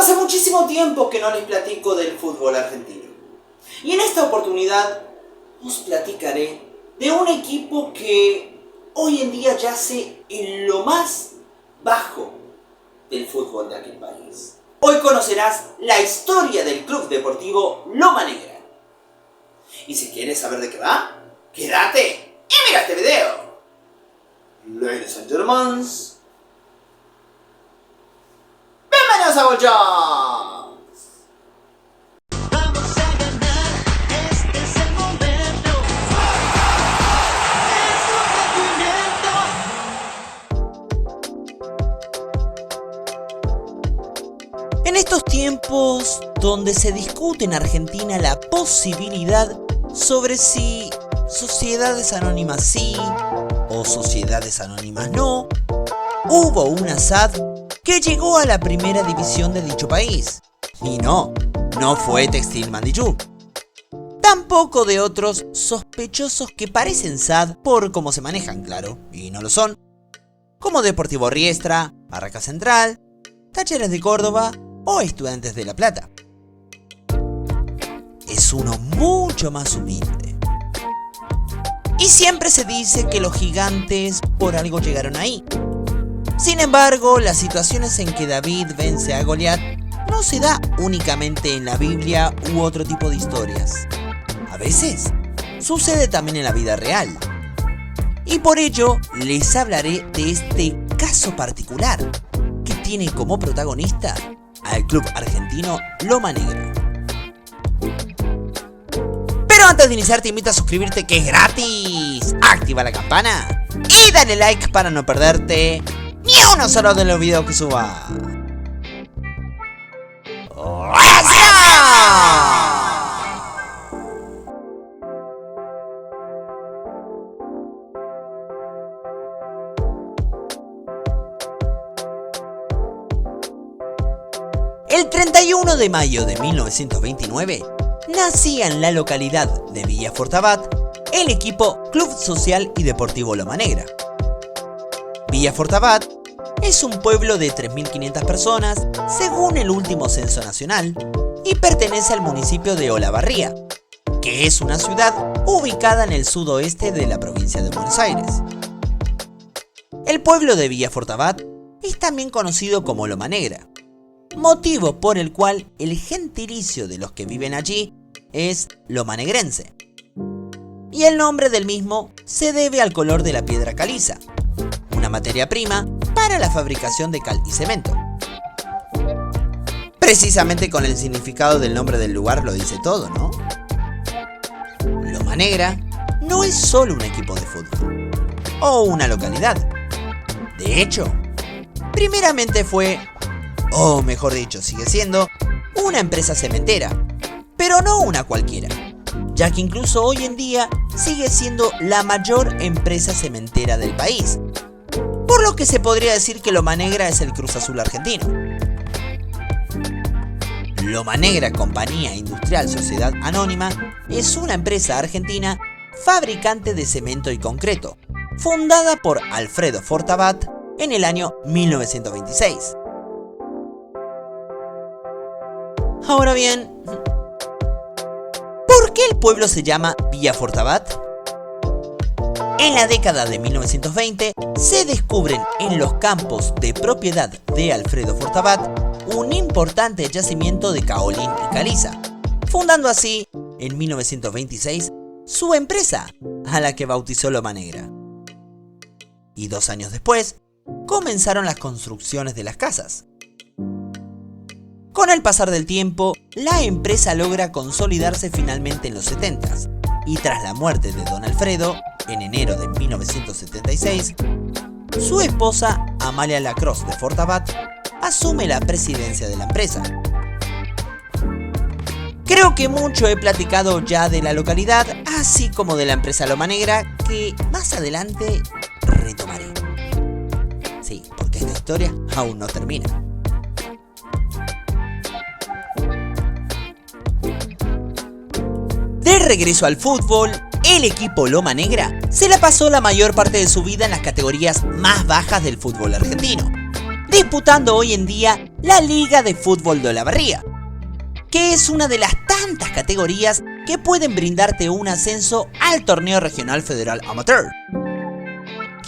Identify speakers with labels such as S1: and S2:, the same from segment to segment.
S1: Hace muchísimo tiempo que no les platico del fútbol argentino. Y en esta oportunidad os platicaré de un equipo que hoy en día yace en lo más bajo del fútbol de aquel país. Hoy conocerás la historia del Club Deportivo Loma Negra. Y si quieres saber de qué va, quédate y mira este video. Ladies and gentlemen, bienvenidos a Bolsón.
S2: Vamos a ganar, este es el momento. Es un
S3: En estos tiempos donde se discute en Argentina la posibilidad sobre si sociedades anónimas sí o sociedades anónimas no, hubo una SAD que llegó a la primera división de dicho país. Y no fue Textil Mandillú. Tampoco de otros sospechosos que parecen SAD por cómo se manejan, claro, y no lo son, como Deportivo Riestra, Barraca Central, Talleres de Córdoba o Estudiantes de La Plata. Es uno mucho más humilde. Y siempre se dice que los gigantes por algo llegaron ahí. Sin embargo, las situaciones en que David vence a Goliat no se da únicamente en la Biblia u otro tipo de historias. A veces, sucede también en la vida real. Y por ello, les hablaré de este caso particular, que tiene como protagonista al club argentino Loma Negra. Pero antes de iniciar te invito a suscribirte, que es gratis. Activa la campana y dale like para no perderte ni uno solo de los videos que suba. El 31 de mayo de 1929 nacía en la localidad de Villa Fortabat el equipo Club Social y Deportivo Loma Negra. Villa Fortabat es un pueblo de 3.500 personas según el último censo nacional y pertenece al municipio de Olavarría, que es una ciudad ubicada en el sudoeste de la provincia de Buenos Aires. El pueblo de Villa Fortabat es también conocido como Loma Negra, motivo por el cual el gentilicio de los que viven allí es lomanegrense. Y el nombre del mismo se debe al color de la piedra caliza, una materia prima para la fabricación de cal y cemento. Precisamente con el significado del nombre del lugar lo dice todo, ¿no? Loma Negra no es solo un equipo de fútbol o una localidad. De hecho, primeramente fue, o mejor dicho, sigue siendo, una empresa cementera, pero no una cualquiera, ya que incluso hoy en día sigue siendo la mayor empresa cementera del país, por lo que se podría decir que Loma Negra es el Cruz Azul argentino. Loma Negra Compañía Industrial Sociedad Anónima es una empresa argentina fabricante de cemento y concreto, fundada por Alfredo Fortabat en el año 1926. Ahora bien, ¿por qué el pueblo se llama Villa Fortabat? En la década de 1920 se descubren en los campos de propiedad de Alfredo Fortabat un importante yacimiento de caolín y caliza, fundando así, en 1926, su empresa, a la que bautizó Loma Negra. Y 2 años después, comenzaron las construcciones de las casas. Con el pasar del tiempo, la empresa logra consolidarse finalmente en los 70s, y tras la muerte de don Alfredo, en enero de 1976, su esposa, Amalia Lacrosse de Fortabat, asume la presidencia de la empresa. Creo que mucho he platicado ya de la localidad, así como de la empresa Loma Negra, que más adelante retomaré. Sí, porque esta historia aún no termina. De regreso al fútbol, el equipo Loma Negra se la pasó la mayor parte de su vida en las categorías más bajas del fútbol argentino, disputando hoy en día la Liga de Fútbol de Olavarría, que es una de las tantas categorías que pueden brindarte un ascenso al torneo regional federal amateur.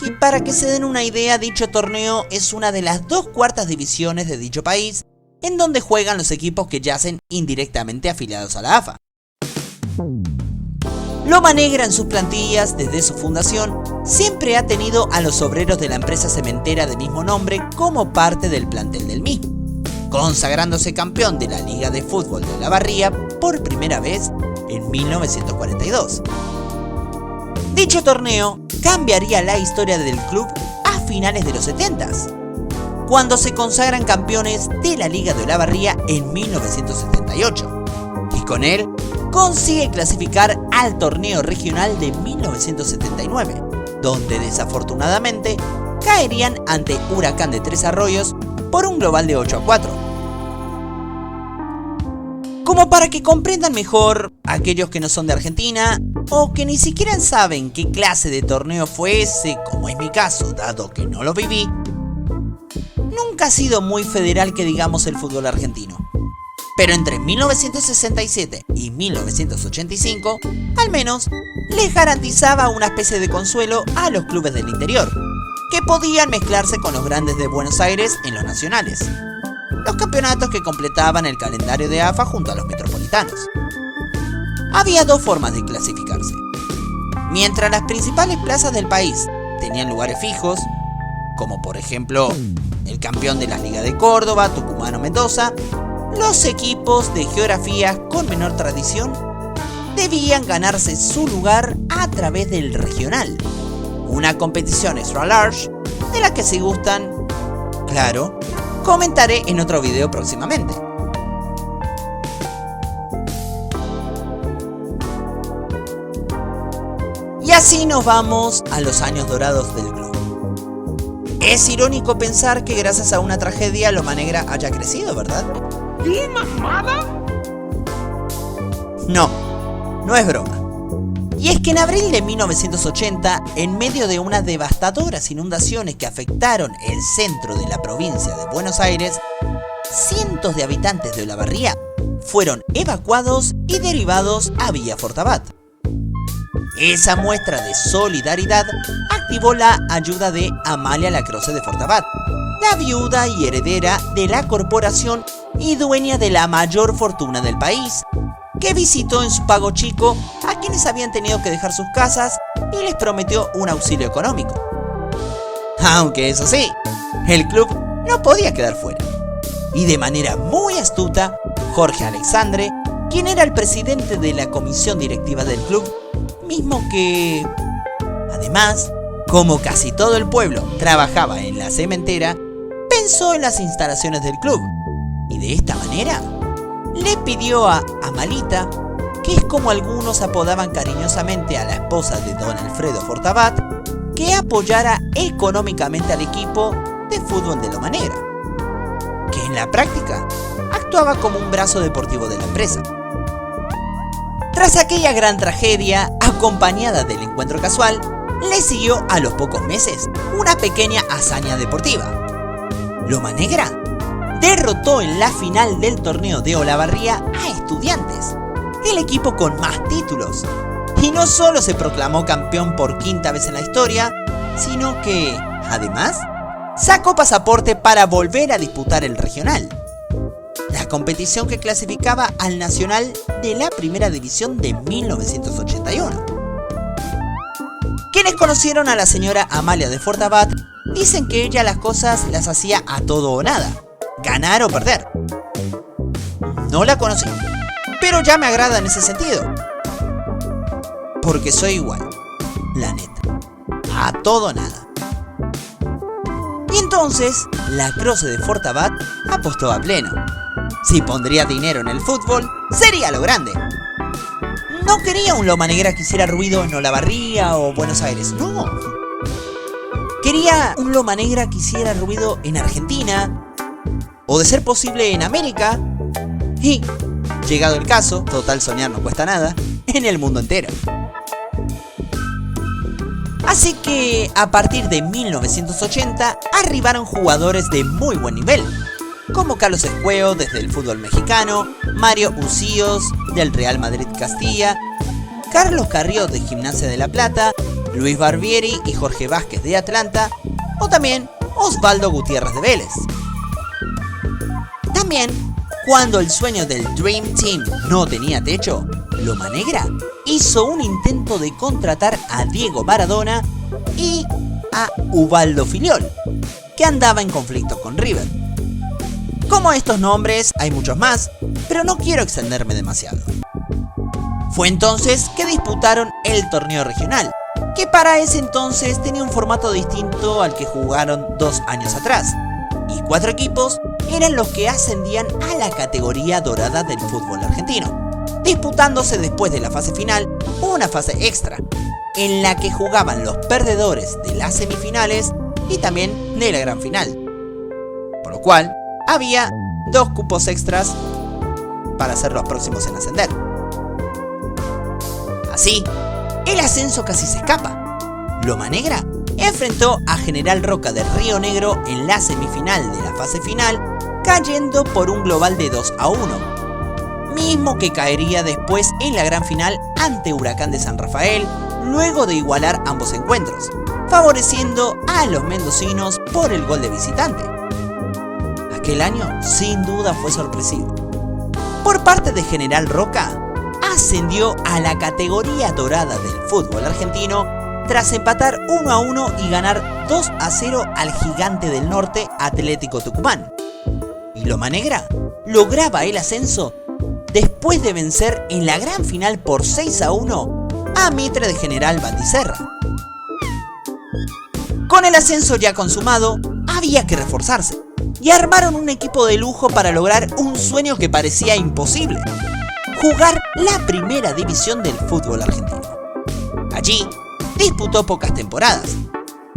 S3: Y para que se den una idea, dicho torneo es una de las 2 cuartas divisiones de dicho país, en donde juegan los equipos que yacen indirectamente afiliados a la AFA. Loma Negra en sus plantillas, desde su fundación, siempre ha tenido a los obreros de la empresa cementera de mismo nombre como parte del plantel del mismo, consagrándose campeón de la Liga de Fútbol de Olavarría por primera vez en 1942. Dicho torneo cambiaría la historia del club a finales de los 70s, cuando se consagran campeones de la Liga de Olavarría en 1978, y con él consigue clasificar al torneo regional de 1979, donde desafortunadamente caerían ante Huracán de Tres Arroyos por un global de 8-4. Como para que comprendan mejor aquellos que no son de Argentina o que ni siquiera saben qué clase de torneo fue ese, como es mi caso, dado que no lo viví, nunca ha sido muy federal que digamos el fútbol argentino. Pero entre 1967 y 1985, al menos, les garantizaba una especie de consuelo a los clubes del interior, que podían mezclarse con los grandes de Buenos Aires en los nacionales, los campeonatos que completaban el calendario de AFA junto a los metropolitanos. Había 2 formas de clasificarse. Mientras las principales plazas del país tenían lugares fijos, como por ejemplo el campeón de la Liga de Córdoba, Tucumán o Mendoza, los equipos de geografías con menor tradición debían ganarse su lugar a través del regional, una competición extra large de la que si gustan, claro, comentaré en otro video próximamente. Y así nos vamos a los años dorados del club. Es irónico pensar que gracias a una tragedia Loma Negra haya crecido, ¿verdad?
S4: ¿Qué mamada?
S3: No es broma. Y es que en abril de 1980, en medio de unas devastadoras inundaciones que afectaron el centro de la provincia de Buenos Aires, cientos de habitantes de Olavarría fueron evacuados y derivados a Villa Fortabat. Esa muestra de solidaridad activó la ayuda de Amalia Lacroce de Fortabat, la viuda y heredera de la corporación y dueña de la mayor fortuna del país, que visitó en su pago chico a quienes habían tenido que dejar sus casas y les prometió un auxilio económico. Aunque eso sí, el club no podía quedar fuera. Y de manera muy astuta, Jorge Alexandre, quien era el presidente de la comisión directiva del club, mismo que, además, como casi todo el pueblo trabajaba en la cementera, pensó en las instalaciones del club y de esta manera le pidió a Amalita, que es como algunos apodaban cariñosamente a la esposa de don Alfredo Fortabat, que apoyara económicamente al equipo de fútbol de Loma Negra, que en la práctica actuaba como un brazo deportivo de la empresa. Tras aquella gran tragedia, acompañada del encuentro casual, le siguió a los pocos meses una pequeña hazaña deportiva. Loma Negra derrotó en la final del torneo de Olavarría a Estudiantes, el equipo con más títulos, y no solo se proclamó campeón por 5ª vez en la historia, sino que, además, sacó pasaporte para volver a disputar el regional, la competición que clasificaba al Nacional de la Primera División de 1981. Quienes conocieron a la señora Amalia de Fortabat dicen que ella las cosas las hacía a todo o nada, ganar o perder. No la conocí, pero ya me agrada en ese sentido, porque soy igual, la neta, a todo o nada. Y entonces, Lacroce de Fortabat apostó a pleno. Si pondría dinero en el fútbol, sería lo grande. No quería un Loma Negra que hiciera ruido en Olavarría o Buenos Aires, no. Quería un Loma Negra que hiciera ruido en Argentina, o de ser posible en América, y, llegado el caso, total soñar no cuesta nada, en el mundo entero. Así que, a partir de 1980, arribaron jugadores de muy buen nivel, como Carlos Escueo desde el fútbol mexicano, Mario Ucíos del Real Madrid Castilla, Carlos Carrió de Gimnasia de La Plata, Luis Barbieri y Jorge Vázquez de Atlanta, o también Osvaldo Gutiérrez de Vélez. También, cuando el sueño del Dream Team no tenía techo, Loma Negra hizo un intento de contratar a Diego Maradona y a Ubaldo Filiol, que andaba en conflicto con River. Como estos nombres, hay muchos más, pero no quiero extenderme demasiado. Fue entonces que disputaron el torneo regional, que para ese entonces tenía un formato distinto al que jugaron 2 años atrás, y 4 equipos eran los que ascendían a la categoría dorada del fútbol argentino, disputándose después de la fase final una fase extra, en la que jugaban los perdedores de las semifinales y también de la gran final, por lo cual había 2 cupos extras para ser los próximos en ascender. Así, el ascenso casi se escapa. Loma Negra enfrentó a General Roca de Río Negro en la semifinal de la fase final, cayendo por un global de 2-1, mismo que caería después en la gran final ante Huracán de San Rafael, luego de igualar ambos encuentros, favoreciendo a los mendocinos por el gol de visitante. Aquel año sin duda fue sorpresivo. Por parte de General Roca, ascendió a la categoría dorada del fútbol argentino tras empatar 1-1 y ganar 2-0 al Gigante del Norte Atlético Tucumán. Y Loma Negra lograba el ascenso después de vencer en la gran final por 6-1 a Mitre de General Bandicerra. Con el ascenso ya consumado, había que reforzarse, y armaron un equipo de lujo para lograr un sueño que parecía imposible: jugar la primera división del fútbol argentino. Allí disputó pocas temporadas,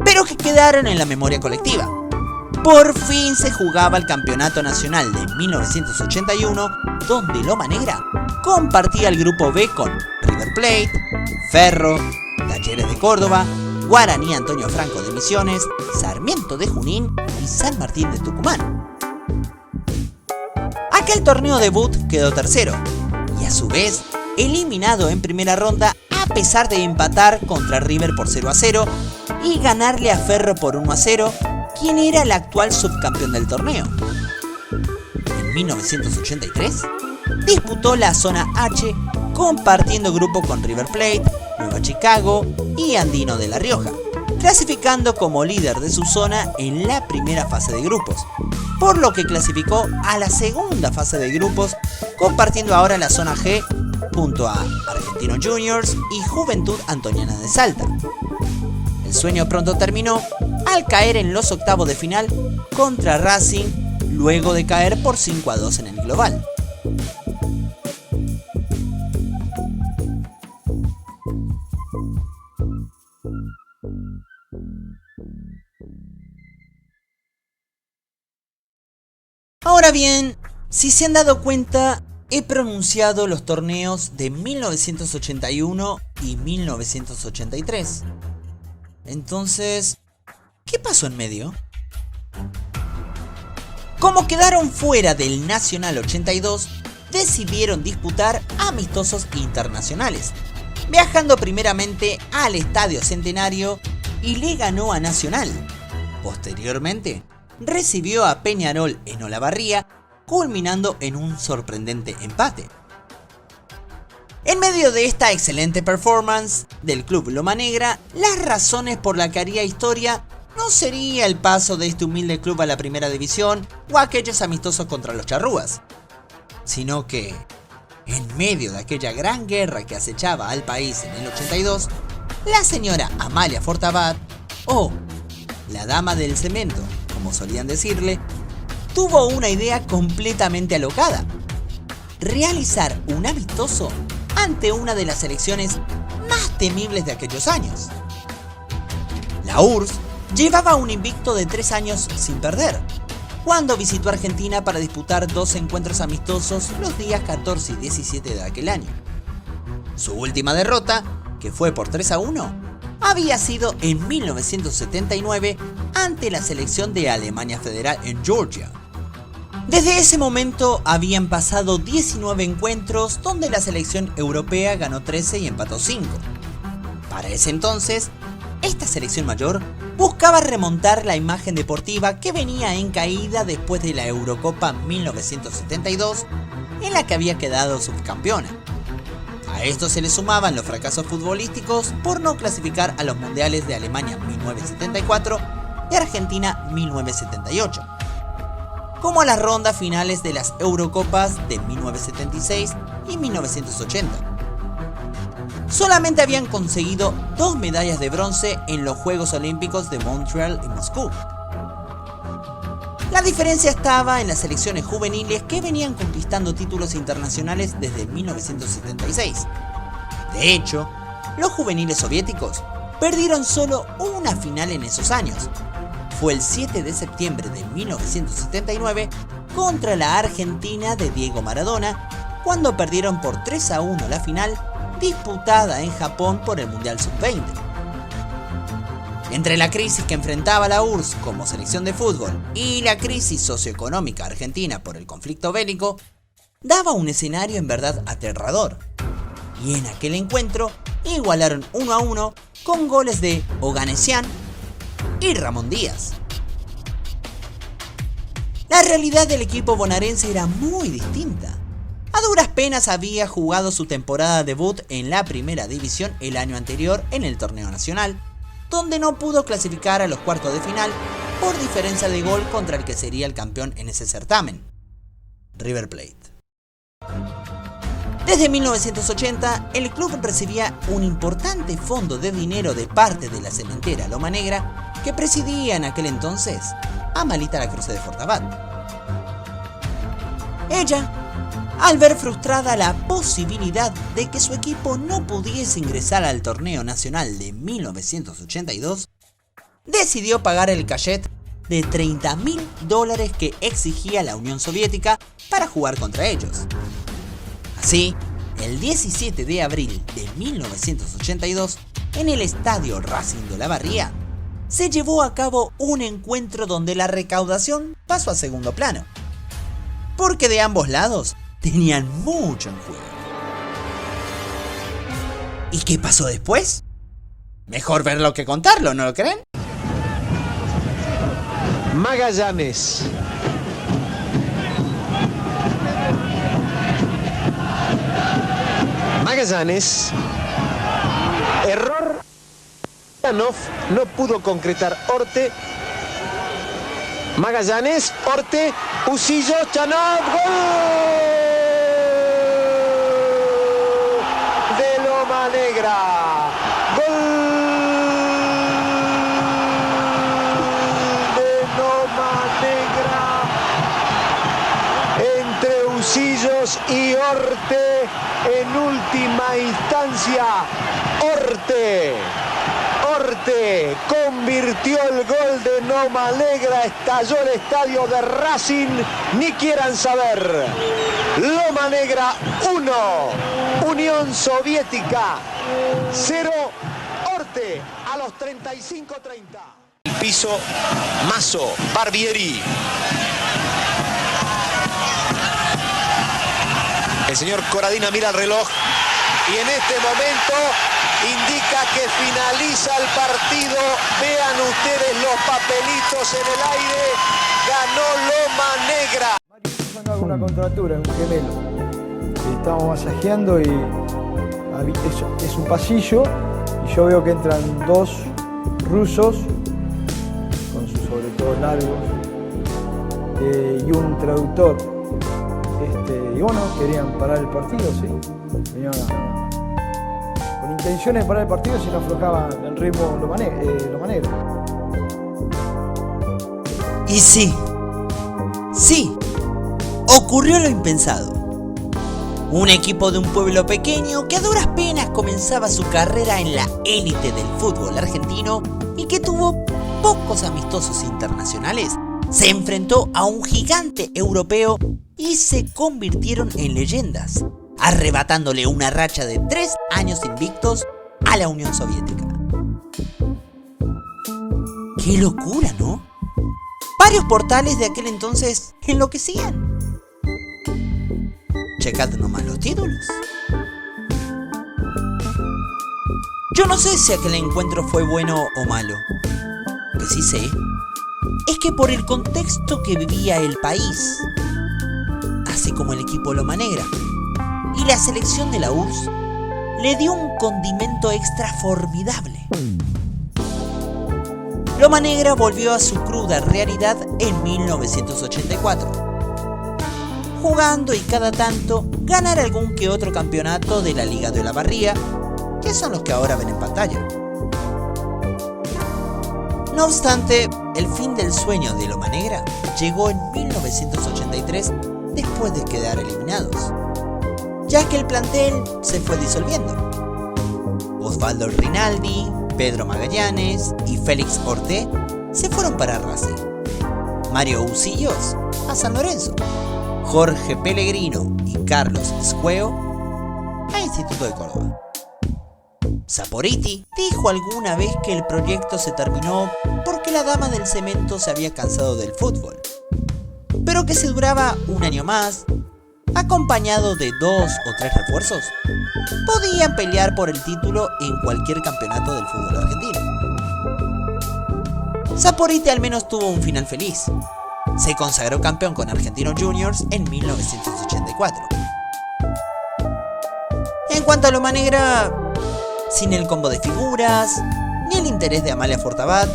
S3: pero que quedaron en la memoria colectiva. Por fin se jugaba el Campeonato Nacional de 1981, donde Loma Negra compartía el grupo B con River Plate, Ferro, Talleres de Córdoba, Guaraní Antonio Franco de Misiones, Sarmiento de Junín y San Martín de Tucumán. Aquel torneo debut quedó tercero, y a su vez eliminado en primera ronda a pesar de empatar contra River por 0-0 y ganarle a Ferro por 1-0, quien era el actual subcampeón del torneo. En 1983 disputó la zona H compartiendo grupo con River Plate, Nueva Chicago y Andino de La Rioja, clasificando como líder de su zona en la primera fase de grupos, por lo que clasificó a la segunda fase de grupos, compartiendo ahora la zona G junto a Argentino Juniors y Juventud Antoniana de Salta. El sueño pronto terminó al caer en los octavos de final contra Racing, luego de caer por 5-2 en el global. Ahora bien, si se han dado cuenta, he pronunciado los torneos de 1981 y 1983. Entonces, ¿qué pasó en medio? Como quedaron fuera del Nacional 82, decidieron disputar amistosos internacionales, viajando primeramente al Estadio Centenario y le ganó a Nacional. Posteriormente, recibió a Peñarol en Olavarría, culminando en un sorprendente empate. En medio de esta excelente performance del club Loma Negra, las razones por las que haría historia no sería el paso de este humilde club a la primera división o aquellos amistosos contra los charrúas, sino que, en medio de aquella gran guerra que acechaba al país en el 82, la señora Amalia Fortabat, o la dama del cemento, como solían decirle, tuvo una idea completamente alocada: realizar un amistoso ante una de las selecciones más temibles de aquellos años. La URSS llevaba un invicto de 3 años sin perder, cuando visitó Argentina para disputar 2 encuentros amistosos los días 14 y 17 de aquel año. Su última derrota, que fue por 3-1, había sido en 1979 ante la selección de Alemania Federal en Georgia. Desde ese momento habían pasado 19 encuentros donde la selección europea ganó 13 y empató 5. Para ese entonces, esta selección mayor buscaba remontar la imagen deportiva que venía en caída después de la Eurocopa 1972, en la que había quedado subcampeona. A esto se le sumaban los fracasos futbolísticos por no clasificar a los mundiales de Alemania 1974 y Argentina 1978, como a las rondas finales de las Eurocopas de 1976 y 1980. Solamente habían conseguido 2 medallas de bronce en los Juegos Olímpicos de Montreal y Moscú. La diferencia estaba en las selecciones juveniles que venían conquistando títulos internacionales desde 1976. De hecho, los juveniles soviéticos perdieron solo una final en esos años. Fue el 7 de septiembre de 1979 contra la Argentina de Diego Maradona, cuando perdieron por 3-1 la final disputada en Japón por el Mundial Sub-20. Entre la crisis que enfrentaba la URSS como selección de fútbol y la crisis socioeconómica argentina por el conflicto bélico, daba un escenario en verdad aterrador. Y en aquel encuentro igualaron 1-1 con goles de Oganessian y Ramón Díaz. La realidad del equipo bonaerense era muy distinta. A duras penas había jugado su temporada debut en la primera división el año anterior en el torneo nacional, donde no pudo clasificar a los cuartos de final por diferencia de gol contra el que sería el campeón en ese certamen, River Plate. Desde 1980, el club recibía un importante fondo de dinero de parte de la cementera Loma Negra que presidía en aquel entonces Amalita Lacroze de Fortabat. Ella, al ver frustrada la posibilidad de que su equipo no pudiese ingresar al torneo nacional de 1982, decidió pagar el cachet de $30.000 que exigía la Unión Soviética para jugar contra ellos. Así, el 17 de abril de 1982, en el estadio Racing de la Barría, se llevó a cabo un encuentro donde la recaudación pasó a segundo plano, porque de ambos lados tenían mucho en juego. ¿Y qué pasó después? Mejor verlo que contarlo, ¿no lo creen?
S5: Magallanes. Magallanes. Error. No pudo concretar Orte. Magallanes, Orte, Usillo, Chanov, ¡gol! De Loma Negra. ¡Gol! De Loma Negra. Entre Usillos y Orte, en última instancia, Orte convirtió el gol de Loma Negra, estalló el estadio de Racing, ni quieran saber. Loma Negra 1, Unión Soviética 0, Orte a los 35-30. El piso, Mazo, Barbieri. El señor Corradina mira el reloj y en este momento indica que finaliza el partido. Vean ustedes los papelitos en el aire. Ganó Loma Negra.
S6: Usando alguna contractura, un gemelo. Estábamos masajeando y es un pasillo y yo veo que entran 2 rusos con sus sobre todo largos y un traductor. Y bueno, querían parar el partido, sí. Venían con intenciones de parar el partido si no aflojaban el ritmo Loma Negra.
S3: Y sí, ocurrió lo impensado. Un equipo de un pueblo pequeño que a duras penas comenzaba su carrera en la élite del fútbol argentino y que tuvo pocos amistosos internacionales, se enfrentó a un gigante europeo y se convirtieron en leyendas, arrebatándole una racha de 3 años invictos a la Unión Soviética. ¡Qué locura!, ¿no? varios portales de aquel entonces enloquecían. Checad nomás los títulos. Yo no sé si aquel encuentro fue bueno o malo. Lo que sí sé es que por el contexto que vivía el país, así como el equipo Loma Negra y la selección de la URSS, le dio un condimento extra formidable. Loma Negra volvió a su cruda realidad en 1984, jugando y cada tanto ganar algún que otro campeonato de la Liga de Olavarría, que son los que ahora ven en pantalla. No obstante, el fin del sueño de Loma Negra llegó en 1983 después de quedar eliminados, ya que el plantel se fue disolviendo. Osvaldo Rinaldi, Pedro Magallanes y Félix Orté se fueron para Racing, Mario Usillos a San Lorenzo, Jorge Pellegrino y Carlos Squeo a Instituto de Córdoba. Saporiti dijo alguna vez que el proyecto se terminó porque la dama del cemento se había cansado del fútbol, pero que si duraba un año más, acompañado de 2 o 3 refuerzos, podían pelear por el título en cualquier campeonato del fútbol argentino. Saporiti al menos tuvo un final feliz. Se consagró campeón con Argentinos Juniors en 1984. En cuanto a Loma Negra, sin el combo de figuras, ni el interés de Amalia Fortabat,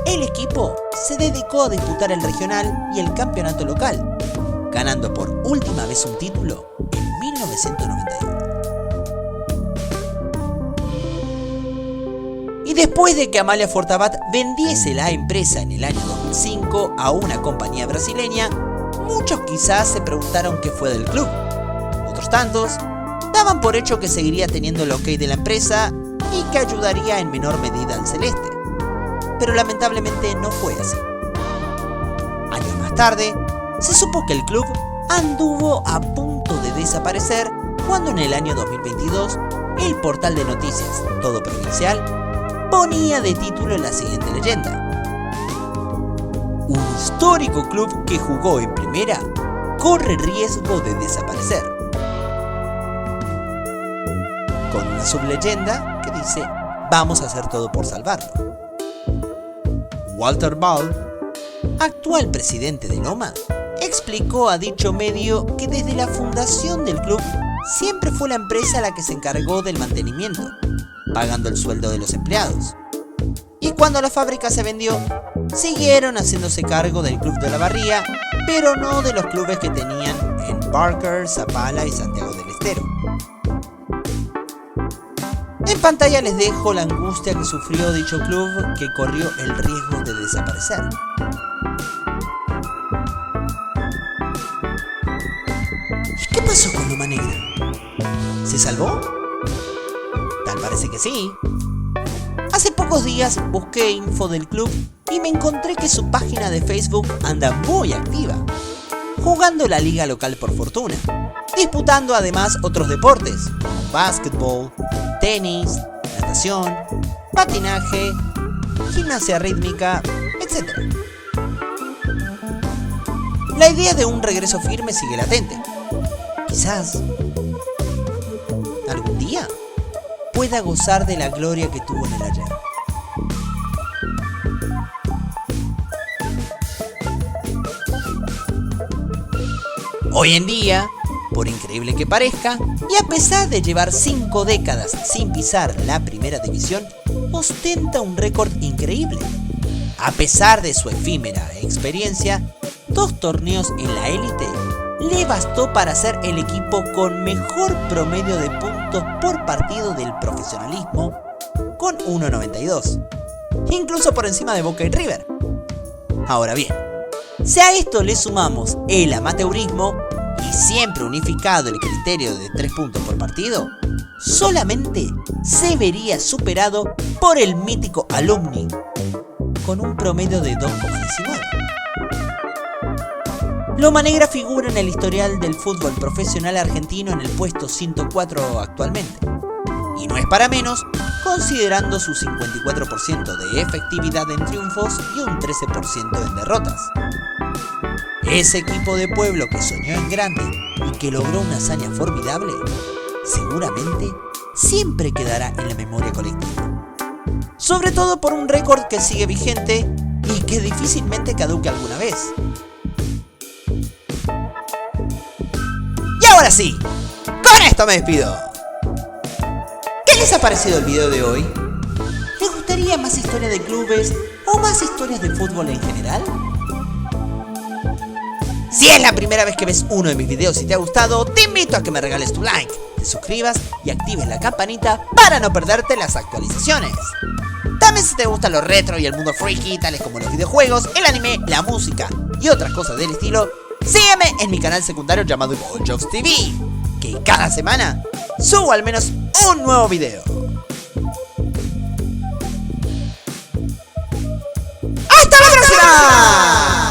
S3: el equipo se dedicó a disputar el regional y el campeonato local, ganando por última vez un título en 1991. Y después de que Amalia Fortabat vendiese la empresa en el año 2005 a una compañía brasileña, muchos quizás se preguntaron qué fue del club. Otros tantos daban por hecho que seguiría teniendo el ok de la empresa y que ayudaría en menor medida al celeste. Pero lamentablemente no fue así. Años más tarde, se supo que el club anduvo a punto de desaparecer cuando en el año 2022 el portal de noticias Todo Provincial ponía de título la siguiente leyenda: un histórico club que jugó en primera corre riesgo de desaparecer, con una subleyenda que dice: vamos a hacer todo por salvarlo. Walter Ball, actual presidente de Loma, explicó a dicho medio que desde la fundación del club siempre fue la empresa la que se encargó del mantenimiento, pagando el sueldo de los empleados. Y cuando la fábrica se vendió, siguieron haciéndose cargo del club de Olavarría, pero no de los clubes que tenían en Barker, Zapala y Santiago del Estero. En pantalla les dejo la angustia que sufrió dicho club, que corrió el riesgo de desaparecer. ¿Y qué pasó con Loma Negra? ¿Se salvó? Tal parece que sí. Hace pocos días busqué info del club y me encontré que su página de Facebook anda muy activa, jugando la liga local por fortuna, disputando además otros deportes como básquetbol, tenis, natación, patinaje, gimnasia rítmica, etc. La idea de un regreso firme sigue latente. Quizás algún día pueda gozar de la gloria que tuvo en el ayer. Hoy en día, por increíble que parezca, y a pesar de llevar 5 décadas sin pisar la primera división, ostenta un récord increíble. A pesar de su efímera experiencia, 2 torneos en la élite le bastó para ser el equipo con mejor promedio de puntos por partido del profesionalismo, con 1.92, incluso por encima de Boca y River. Ahora bien, si a esto le sumamos el amateurismo y siempre unificado el criterio de 3 puntos por partido, solamente se vería superado por el mítico Alumni, con un promedio de 2.19. Loma Negra figura en el historial del fútbol profesional argentino en el puesto 104 actualmente, Y no es para menos, considerando su 54% de efectividad en triunfos y un 13% en derrotas. Ese equipo de pueblo que soñó en grande y que logró una hazaña formidable, seguramente siempre quedará en la memoria colectiva. Sobre todo por un récord que sigue vigente y que difícilmente caduque alguna vez. Y ahora sí, con esto me despido. ¿Qué les ha parecido el video de hoy? ¿Les gustaría más historias de clubes o más historias de fútbol en general? Si es la primera vez que ves uno de mis videos y te ha gustado, te invito a que me regales tu like, te suscribas y actives la campanita para no perderte las actualizaciones. También si te gustan los retro y el mundo freaky, tales como los videojuegos, el anime, la música y otras cosas del estilo, sígueme en mi canal secundario llamado Jobs TV, que cada semana subo al menos un nuevo video. ¡Hasta la próxima!